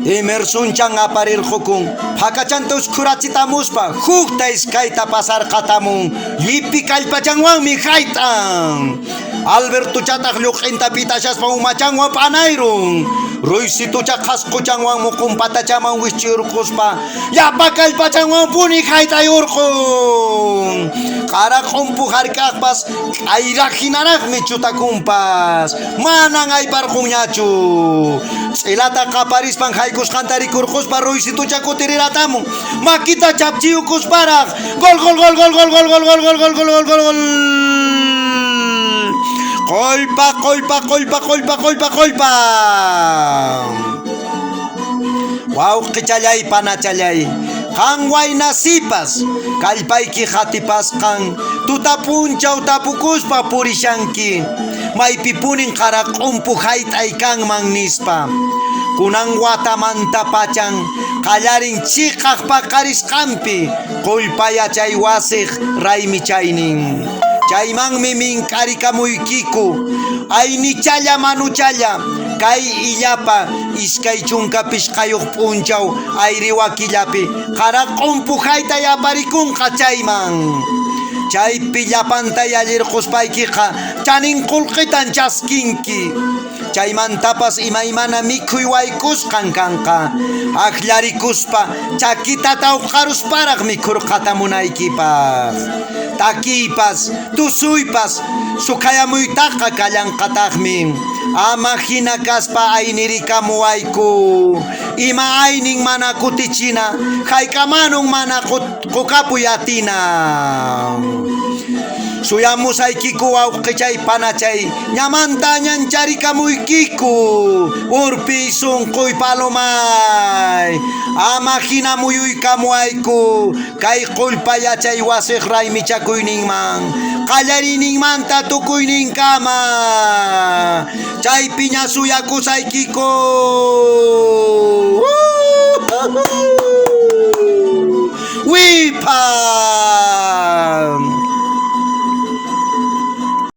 Emerson aparir hukun Hakachanta uskurachita muspa Hukta iskaita pasar katamun Lipi kalpachangwanmi haytan Alberto chatak lluq'inta pitashaspa umachangwan panayrun Ruysitucha qhasquchangwan muqunpatachaman wischurquspa Yapa kalpachangwan puni haytayurqun Qara q'umpu harkaqpas ayraqhinaraqmi chutakunpas Manan ayparqunñachu S'ilata qaparispan haykusqanta rikurquspa Ruysitucha kutiriratamon Makita chapchiyukusparaq Gol gol gol gol gol gol gol gol gol gol gol gol gol Kolpa, kolpa, kolpa, kolpa, kolpa, kolpa. Wow, kichalay, panachalay. Kan wayna sipas, kalpayki hatipas kan. Tutapunchaw tapukuspa purishanki. May pipunin karak umpuhait ay kang mangnispa. Kunang watamanta pachang, kalaring chikak pakaris kampi. Kolpaya chay wasik, raymi chayning. Chaymang miming karikamuikiku ay ni chaya manuchaya kay iyapa iskay chunka piskayuk punchaw ay riwakillapi karakumpu hayta yaparikun kachaymang chay pillapantay allirquspaykiqa chanin qulqitan chaskinki chaymantapas imaymana mikhuy waykusqan kanqa akllarikuspa chakitata uqarusparaq mikhurqata munaykipaq takipas tusuypas suqayamuytaqa kallanqataqmi ama hina kaspa aynirikamuwayku ima aynin mana kutichina haykamanun mana qukapuyatina suyamusaykiku wawqichay panachay ñamanta ñancharikamuykikku urpi sunquy palomay ama hina muyuykamuwayku kay qullpayachay wasiq raymichakuyninman qallariyninmanta tukuyninkama chaypi ña suyakusaykiku wipa